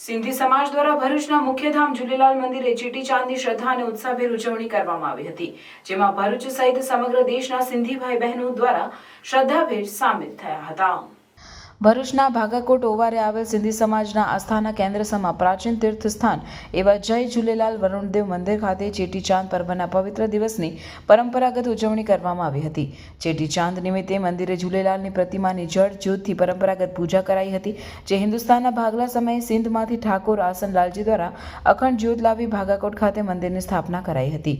સિંધી સમાજ દ્વારા ભરૂચના મુખ્યધામ ઝૂલેલાલ મંદિરે ચેટીચાંદની શ્રદ્ધા અને ઉત્સાહભેર ઉજવણી કરવામાં આવી હતી, જેમાં ભરૂચ સહિત સમગ્ર દેશના સિંધી ભાઈ બહેનો દ્વારા શ્રદ્ધાભેર સામેલ થયા હતા। ભરૂચના ભાગાકોટ ઓવારે આવેલ સિંધી સમાજના આસ્થાના કેન્દ્ર પ્રાચીન તીર્થ સ્થાન એવા જય ઝૂલેલાલ વરુણદેવ મંદિર ખાતે ચેટીચાંદ પર્વના પવિત્ર દિવસની પરંપરાગત ઉજવણી કરવામાં આવી હતી। ચેટીચાંદ નિમિત્તે મંદિરે ઝૂલેલાલની પ્રતિમાની જળ જ્યોતથી પરંપરાગત પૂજા કરાઈ હતી, જે હિન્દુસ્તાનના ભાગલા સમયે સિંધમાંથી ઠાકોર આસનલાલજી દ્વારા અખંડ જ્યોત લાવી ભાગાકોટ ખાતે મંદિરની સ્થાપના કરાઈ હતી।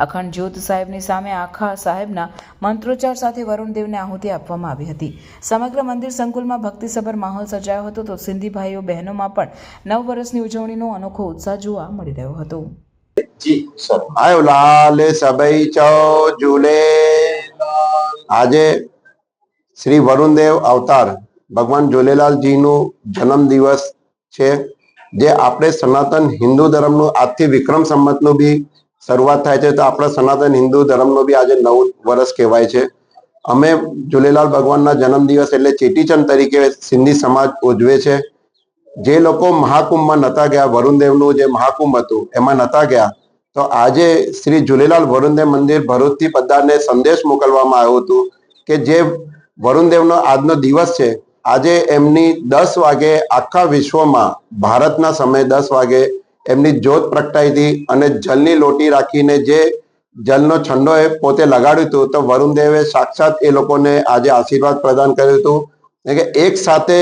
અખંડ જ્યોત સાહેબની સામે આખા સાહેબના મંત્રોચ્ચાર સાથે વરુણદેવને આહુતિ આપવામાં આવી હતી। સમગ્ર મંદિર સંકુલમાં ભક્તિસભર માહોલ સર્જાયો હતો, તો સિંધી ભાઈઓ બહેનોમાં પણ નવ વર્ષની ઉજવણીનો અનોખો ઉત્સાહ જોવા મળી રહ્યો હતો। આયો લાલ સબઈ ચો ઝૂલે। આજે શ્રી વરુણદેવ અવતાર ભગવાન ઝૂલેલાલજીનું જન્મ દિવસ છે, જે આપણે સનાતન હિન્દુ ધર્મનું આજથી વિક્રમ સંવતનું બી શરૂઆત થાય છે, તો આપણા સનાતન હિન્દુ ધર્મનો બી આજે 9 વર્ષ કહેવાય છે। અમે ઝૂલેલાલ ભગવાનના જન્મદિવસ એટલે ચેટીચંદ તરીકે સિંધી સમાજ ઉજવે છે। જે લોકો મહાકુંભમાં નહોતા ગયા, વરુણદેવનું જે મહાકુંભ હતું એમાં નહોતા ગયા, તો આજે શ્રી ઝૂલેલાલ વરુણદેવ મંદિર ભરૂચથી બધાને સંદેશ મોકલવામાં આવ્યો હતું કે જે વરુણદેવનો આજનો દિવસ છે, આજે એમની 10 વાગે આખા વિશ્વમાં ભારતના સમયે 10 વાગે એમની જ્યોત પ્રગટાઈ હતી અને જલની લોટી રાખીને જે જલનો છંડો એ પોતે લગાડ્યું હતું, તો વરુણદેવે સાક્ષાત એ લોકોને આજે આશીર્વાદ પ્રદાન કર્યું હતું કે એક સાથે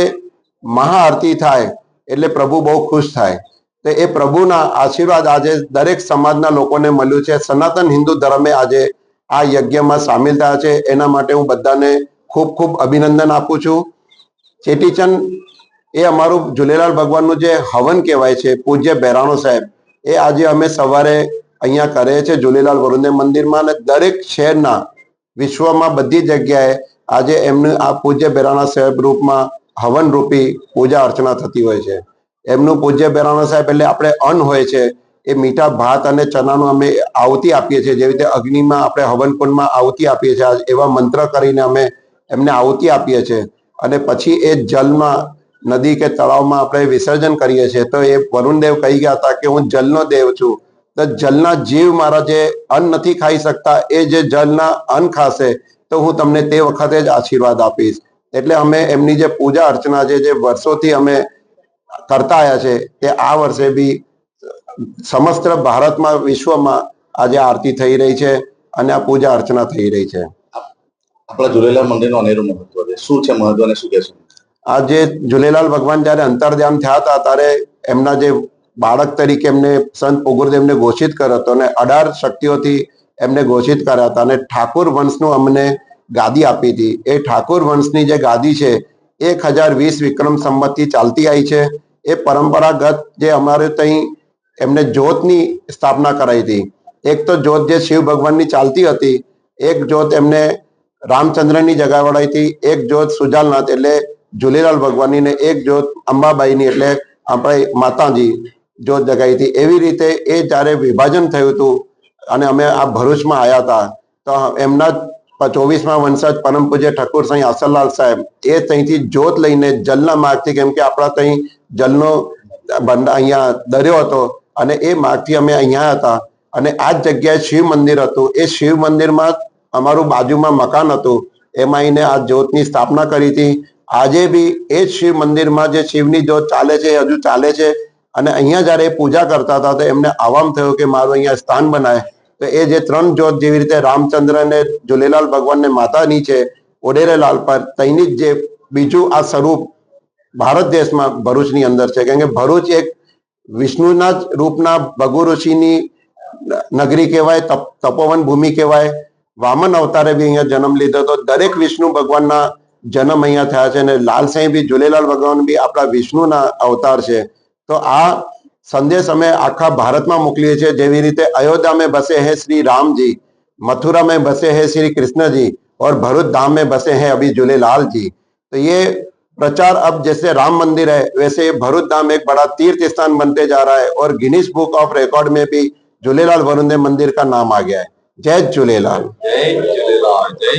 મહાઆરતી થાય એટલે પ્રભુ બહુ ખુશ થાય। તો એ પ્રભુના આશીર્વાદ આજે દરેક સમાજના લોકોને મળ્યું છે। સનાતન હિન્દુ ધર્મે આજે આ યજ્ઞમાં સામેલ થયા છે, એના માટે હું બધાને ખૂબ ખૂબ અભિનંદન આપું છું। ચેટીચંદ એ અમારું ઝૂલેલાલ ભગવાનનું જે હવન કહેવાય છે, પૂજ્ય બહેરાણો સાહેબ, એ આજે અમે સવારે અહીંયા કરે છે ઝૂલેલાલ વરુણદેવ મંદિરમાં, અને દરેક શહેરના વિશ્વમાં બધી જગ્યાએ આજે એમનું આ પૂજ્ય બહેરાણા સાહેબ રૂપમાં હવન રૂપી પૂજા અર્ચના થતી હોય છે। એમનું પૂજ્ય બહેરાણા સાહેબ એટલે આપણે અન્ન હોય છે, એ મીઠા ભાત અને ચણાનું અમે આહુતિ આપીએ છીએ, જેવી રીતે અગ્નિમાં આપણે હવનકુંડમાં આહુતિ આપીએ છીએ, એવા મંત્ર કરીને અમે એમને આહુતિ આપીએ છીએ અને પછી એ જલમાં નદી કે તળાવમાં આપણે વિસર્જન કરીએ છીએ। તો એ વરુણદેવ કહી ગયા હતા કે હું જલનો દેવ છું, તો જલના જીવ મારા જે અન્ન નથી ખાઈ શકતા, એ જે જલના અન્ન ખાશે તો હું તમને તે વખતે જ આશીર્વાદ આપીશ। એટલે અમે એમની જે પૂજા અર્ચના છે, જે વર્ષોથી અમે કરતા આવ્યા છે, તે આ વર્ષે બી સમસ્ત ભારતમાં વિશ્વમાં આજે આરતી થઈ રહી છે અને આ પૂજા અર્ચના થઈ રહી છે। આપણા ઝૂલેલાલ મંદિરનું અનેરું મહત્વ છે, શું છે મહત્વ અને શું કહેશો? આજે ઝૂલેલાલ ભગવાન જ્યારે અંતર્ધ્યાન થયા હતા, ત્યારે એમના જે બાળક તરીકે એમને સંત પોગુરદેવને ઘોષિત કર્યો હતો અને 18 શક્તિઓથી એમને ઘોષિત કર્યા હતા અને ઠાકુર વંશનું અમને ગાદી આપી હતી। એ ઠાકુર વંશની જે ગાદી છે 1020 વિક્રમ સંવતથી ચાલતી આવી છે। એ પરંપરાગત જે અમારે ત્યાં એમને જ્યોતની સ્થાપના કરાઈ હતી। એક તો જ્યોત જે શિવ ભગવાનની ચાલતી હતી, એક જ્યોત એમને રામચંદ્રની જગાવડાઈ હતી, એક જ્યોત સુજાલનાથ એટલે ઝૂલેલાલ ભગવાનની ને એક જ્યોત અંબાબાઈની એટલે આપણે માતાજી જ્યોત જગાઈ હતી। એવી રીતે એ જ્યારે વિભાજન થયું હતું અને અમે આ ભરૂચમાં આવ્યા હતા, તો એમના 24મા વંશજ પરમ પૂજ્ય ઠાકુર સાંઈ આસનલાલ સાહેબ એ ત્યાંથી જ્યોત લઈને જલના માર્ગથી, કેમ કે આપણા ત્યાં જલનો અહીંયા દરિયો હતો અને એ માર્ગથી અમે અહીંયા હતા અને આ જ જગ્યાએ શિવ મંદિર હતું। એ શિવ મંદિરમાં અમારું બાજુમાં મકાન હતું, એમાં આવીને આ જ્યોતની સ્થાપના કરી હતી। આજે બી એ જ શિવ મંદિરમાં જે શિવની જ્યોત ચાલે છે, હજુ ચાલે છે અને અહીંયા જ્યારે પૂજા કરતા હતા તો એમને આવામ થયો કે મારું અહીંયા સ્થાન બનાય। તો એ જે 3 જ્યોત જેવી રીતે રામચંદ્ર ને ઝૂલેલાલ ભગવાનને માતાની છે ઓડેરેલાલ પર, તેની જ જે બીજું આ સ્વરૂપ ભારત દેશમાં ભરૂચની અંદર છે, કેમ કે ભરૂચ એક વિષ્ણુના જ રૂપના ભગુ ઋષિની નગરી કહેવાય, તપોવન ભૂમિ કહેવાય। વામન અવતારે બી અહીંયા જન્મ લીધો હતો। દરેક વિષ્ણુ ભગવાનના જન્મ અહીંયા થયા છે અને લાલસાઈ બી ઝૂલેલાલ ભગવાન બી આપણા વિષ્ણુના અવતાર છે। તો આ સંદેશ અમે આખા ભારતમાં મોકલીએ છીએ। જેવી રીતે अयोध्या में बसे हैं श्री राम जी, मथुरा में बसे हैं श्री कृष्ण जी और भरूच धाम में बसे हैं अभी झूलेलाल जी। तो ये प्रचार अब जैसे राम मंदिर है, वैसे भरूच धाम एक बड़ा तीर्थ स्थान बनते जा रहा है और गिनीज बुक ऑफ रिकॉर्ड में भी झूलेलाल वरुणदेव मंदिर का नाम आ गया है। जय झूलेलाल। જય ઝૂલેલાલ। જય